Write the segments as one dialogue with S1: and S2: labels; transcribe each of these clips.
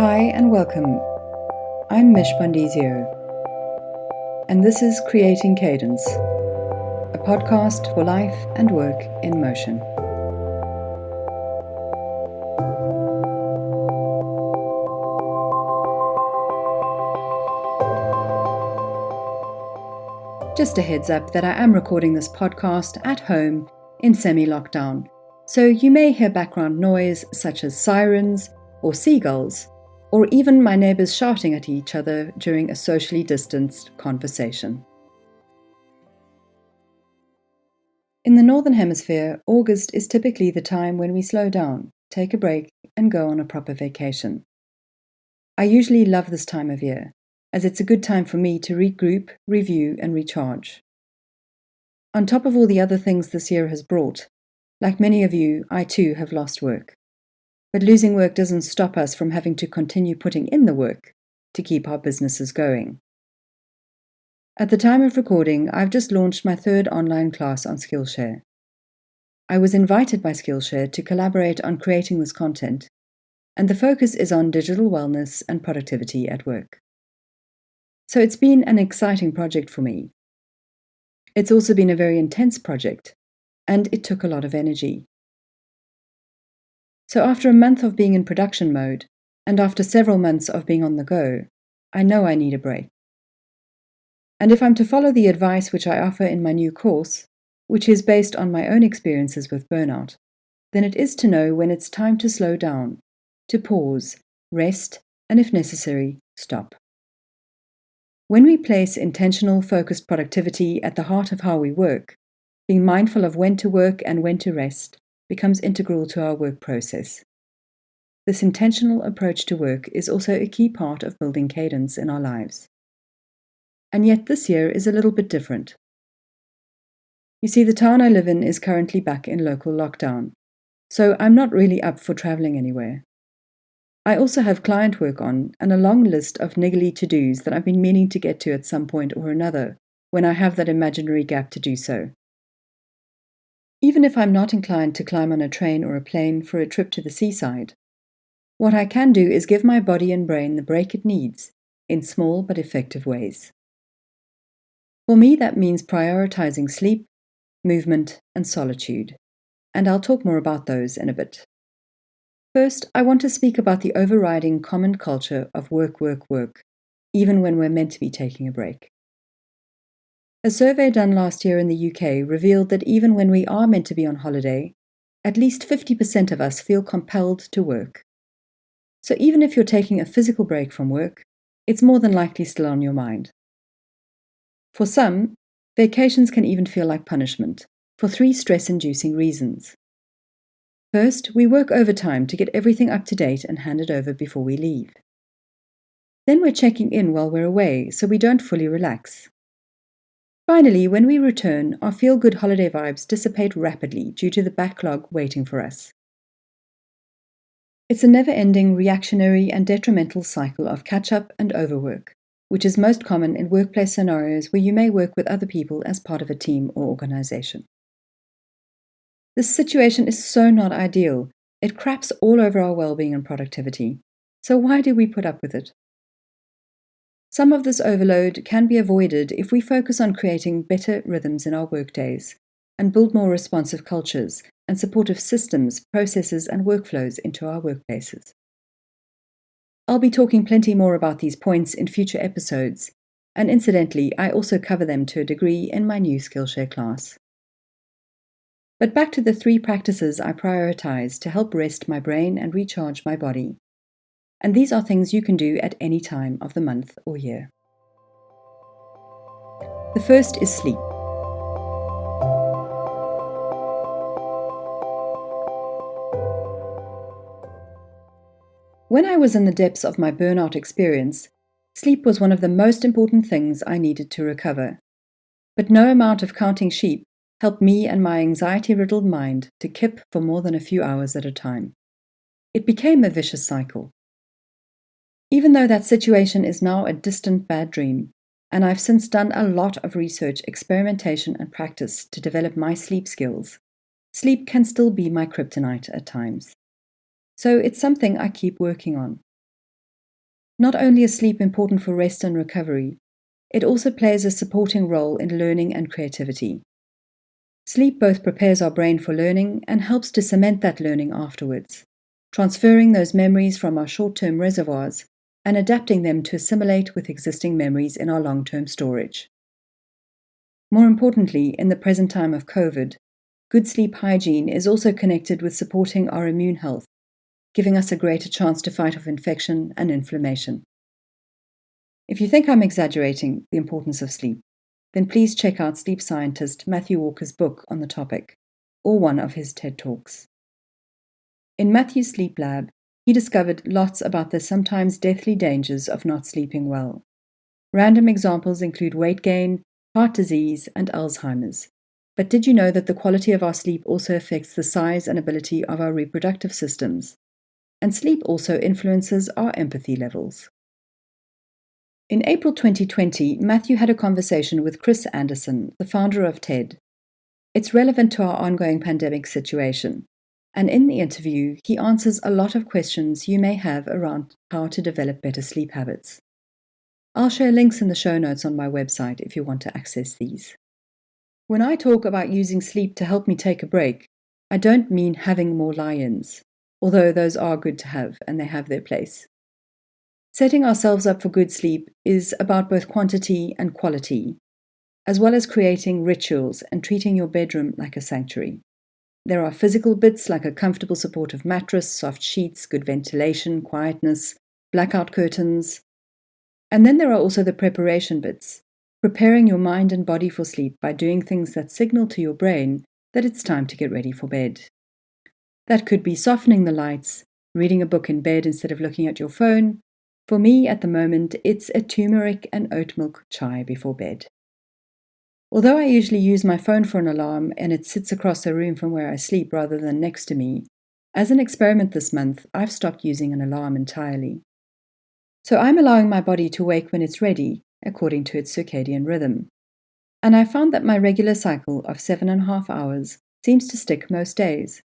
S1: Hi and welcome. I'm Mich Bondesio, and this is Creating Cadence, a podcast for life and work in motion. Just a heads up that I am recording this podcast at home in semi-lockdown, so you may hear background noise such as sirens or seagulls, or even my neighbours shouting at each other during a socially distanced conversation. In the Northern Hemisphere, August is typically the time when we slow down, take a break, and go on a proper vacation. I usually love this time of year, as it's a good time for me to regroup, review, and recharge. On top of all the other things this year has brought, like many of you, I too have lost work. But losing work doesn't stop us from having to continue putting in the work to keep our businesses going. At the time of recording, I've just launched my third online class on Skillshare. I was invited by Skillshare to collaborate on creating this content, and the focus is on digital wellness and productivity at work. So it's been an exciting project for me. It's also been a very intense project, and it took a lot of energy. So after a month of being in production mode, and after several months of being on the go, I know I need a break. And if I'm to follow the advice which I offer in my new course, which is based on my own experiences with burnout, then it is to know when it's time to slow down, to pause, rest, and if necessary, stop. When we place intentional, focused productivity at the heart of how we work, being mindful of when to work and when to rest becomes integral to our work process. This intentional approach to work is also a key part of building cadence in our lives. And yet this year is a little bit different. You see, the town I live in is currently back in local lockdown, so I'm not really up for travelling anywhere. I also have client work on and a long list of niggly to-dos that I've been meaning to get to at some point or another when I have that imaginary gap to do so. Even if I'm not inclined to climb on a train or a plane for a trip to the seaside, what I can do is give my body and brain the break it needs in small but effective ways. For me, that means prioritizing sleep, movement, and solitude, and I'll talk more about those in a bit. First, I want to speak about the overriding common culture of work, work, work, even when we're meant to be taking a break. A survey done last year in the UK revealed that even when we are meant to be on holiday, at least 50% of us feel compelled to work. So even if you're taking a physical break from work, it's more than likely still on your mind. For some, vacations can even feel like punishment, for 3 stress-inducing reasons. First, we work overtime to get everything up to date and handed over before we leave. Then we're checking in while we're away, so we don't fully relax. Finally, when we return, our feel-good holiday vibes dissipate rapidly due to the backlog waiting for us. It's a never-ending reactionary and detrimental cycle of catch-up and overwork, which is most common in workplace scenarios where you may work with other people as part of a team or organization. This situation is so not ideal. It craps all over our well-being and productivity. So why do we put up with it? Some of this overload can be avoided if we focus on creating better rhythms in our workdays and build more responsive cultures and supportive systems, processes, and workflows into our workplaces. I'll be talking plenty more about these points in future episodes, and incidentally, I also cover them to a degree in my new Skillshare class. But back to the 3 practices I prioritize to help rest my brain and recharge my body. And these are things you can do at any time of the month or year. The first is sleep. When I was in the depths of my burnout experience, sleep was one of the most important things I needed to recover. But no amount of counting sheep helped me and my anxiety-riddled mind to kip for more than a few hours at a time. It became a vicious cycle. Even though that situation is now a distant bad dream, and I've since done a lot of research, experimentation, and practice to develop my sleep skills, sleep can still be my kryptonite at times. So it's something I keep working on. Not only is sleep important for rest and recovery, it also plays a supporting role in learning and creativity. Sleep both prepares our brain for learning and helps to cement that learning afterwards, transferring those memories from our short-term reservoirs and adapting them to assimilate with existing memories in our long-term storage. More importantly, in the present time of COVID, good sleep hygiene is also connected with supporting our immune health, giving us a greater chance to fight off infection and inflammation. If you think I'm exaggerating the importance of sleep, then please check out sleep scientist Matthew Walker's book on the topic, or one of his TED Talks. In Matthew's Sleep Lab, he discovered lots about the sometimes deathly dangers of not sleeping well. Random examples include weight gain, heart disease, and Alzheimer's. But did you know that the quality of our sleep also affects the size and ability of our reproductive systems? And sleep also influences our empathy levels. In April 2020, Matthew had a conversation with Chris Anderson, the founder of TED. It's relevant to our ongoing pandemic situation, and in the interview, he answers a lot of questions you may have around how to develop better sleep habits. I'll share links in the show notes on my website if you want to access these. When I talk about using sleep to help me take a break, I don't mean having more lie-ins, although those are good to have and they have their place. Setting ourselves up for good sleep is about both quantity and quality, as well as creating rituals and treating your bedroom like a sanctuary. There are physical bits like a comfortable supportive mattress, soft sheets, good ventilation, quietness, blackout curtains. And then there are also the preparation bits, preparing your mind and body for sleep by doing things that signal to your brain that it's time to get ready for bed. That could be softening the lights, reading a book in bed instead of looking at your phone. For me, at the moment, it's a turmeric and oat milk chai before bed. Although I usually use my phone for an alarm and it sits across the room from where I sleep rather than next to me, as an experiment this month, I've stopped using an alarm entirely. So I'm allowing my body to wake when it's ready, according to its circadian rhythm. And I found that my regular cycle of 7.5 hours seems to stick most days.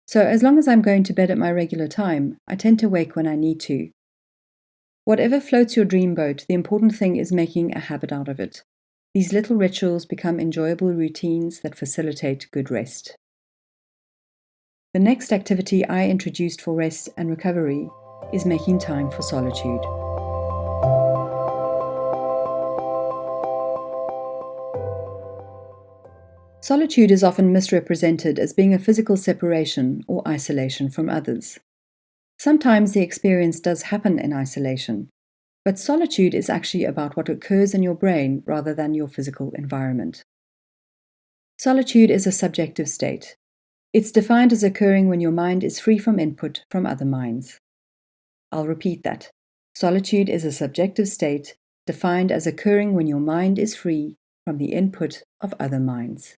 S1: So as long as I'm going to bed at my regular time, I tend to wake when I need to. Whatever floats your dream boat, the important thing is making a habit out of it. These little rituals become enjoyable routines that facilitate good rest. The next activity I introduced for rest and recovery is making time for solitude. Solitude is often misrepresented as being a physical separation or isolation from others. Sometimes the experience does happen in isolation, but solitude is actually about what occurs in your brain rather than your physical environment. Solitude is a subjective state. It's defined as occurring when your mind is free from input from other minds. I'll repeat that. Solitude is a subjective state defined as occurring when your mind is free from the input of other minds.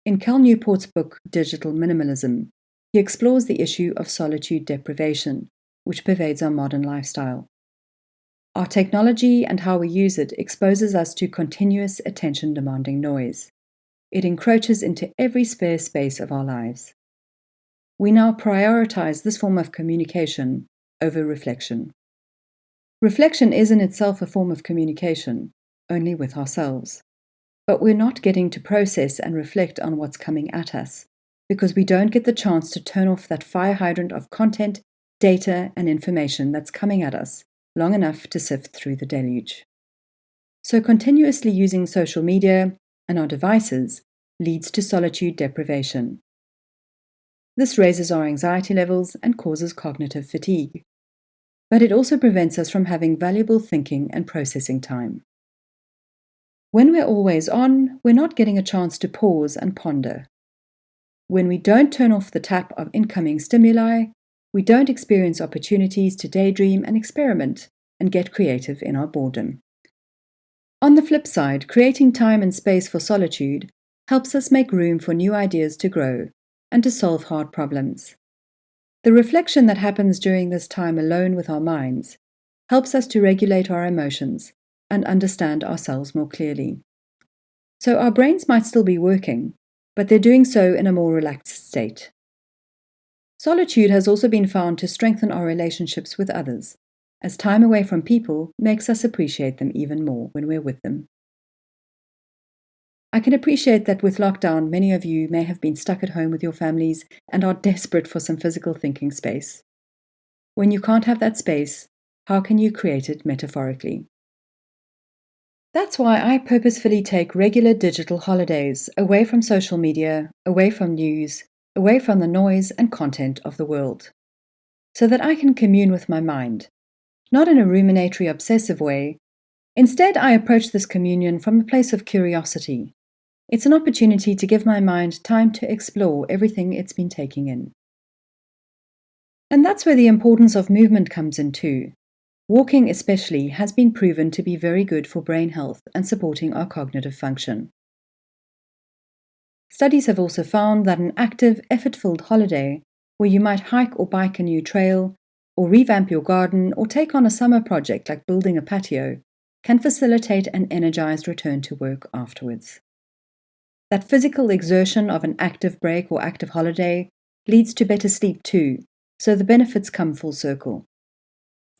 S1: In Cal Newport's book, Digital Minimalism, he explores the issue of solitude deprivation, which pervades our modern lifestyle. Our technology and how we use it exposes us to continuous attention-demanding noise. It encroaches into every spare space of our lives. We now prioritize this form of communication over reflection. Reflection is in itself a form of communication, only with ourselves. But we're not getting to process and reflect on what's coming at us, because we don't get the chance to turn off that fire hydrant of content, data, and information that's coming at us long enough to sift through the deluge. So continuously using social media and our devices leads to solitude deprivation. This raises our anxiety levels and causes cognitive fatigue. But it also prevents us from having valuable thinking and processing time. When we're always on, we're not getting a chance to pause and ponder. When we don't turn off the tap of incoming stimuli, we don't experience opportunities to daydream and experiment and get creative in our boredom. On the flip side, creating time and space for solitude helps us make room for new ideas to grow and to solve hard problems. The reflection that happens during this time alone with our minds helps us to regulate our emotions and understand ourselves more clearly. So our brains might still be working, but they're doing so in a more relaxed state. Solitude has also been found to strengthen our relationships with others as time away from people makes us appreciate them even more when we're with them. I can appreciate that with lockdown, many of you may have been stuck at home with your families and are desperate for some physical thinking space. When you can't have that space, how can you create it metaphorically? That's why I purposefully take regular digital holidays away from social media, away from news, away from the noise and content of the world, so that I can commune with my mind, not in a ruminatory obsessive way. Instead, I approach this communion from a place of curiosity. It's an opportunity to give my mind time to explore everything it's been taking in. And that's where the importance of movement comes in too. Walking especially has been proven to be very good for brain health and supporting our cognitive function. Studies have also found that an active, effort-filled holiday, where you might hike or bike a new trail, or revamp your garden, or take on a summer project like building a patio, can facilitate an energized return to work afterwards. That physical exertion of an active break or active holiday leads to better sleep too, so the benefits come full circle.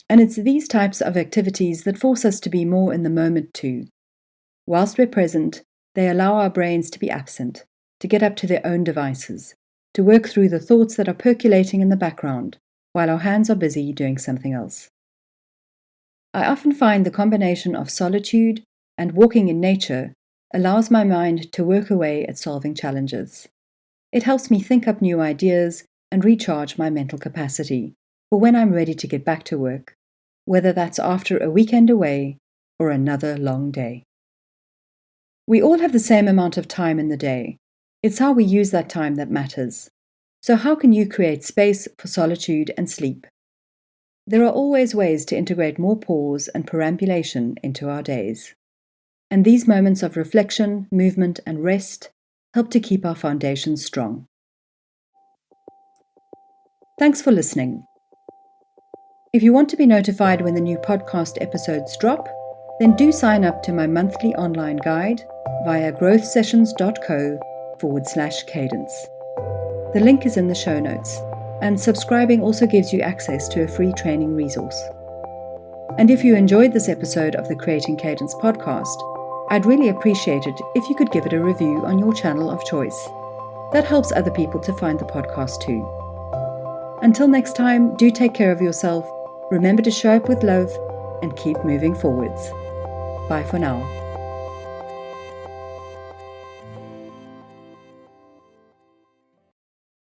S1: And it's these types of activities that force us to be more in the moment too. Whilst we're present, they allow our brains to be absent, to get up to their own devices, to work through the thoughts that are percolating in the background, while our hands are busy doing something else. I often find the combination of solitude and walking in nature allows my mind to work away at solving challenges. It helps me think up new ideas and recharge my mental capacity for when I'm ready to get back to work, whether that's after a weekend away or another long day. We all have the same amount of time in the day. It's how we use that time that matters. So how can you create space for solitude and sleep? There are always ways to integrate more pause and perambulation into our days. And these moments of reflection, movement, and rest help to keep our foundations strong. Thanks for listening. If you want to be notified when the new podcast episodes drop, then do sign up to my monthly online guide via growthsessions.co/cadence. The link is in the show notes, and subscribing also gives you access to a free training resource. And if you enjoyed this episode of the Creating Cadence podcast, I'd really appreciate it if you could give it a review on your channel of choice. That helps other people to find the podcast too. Until next time, do take care of yourself, remember to show up with love, and keep moving forwards. Bye for now.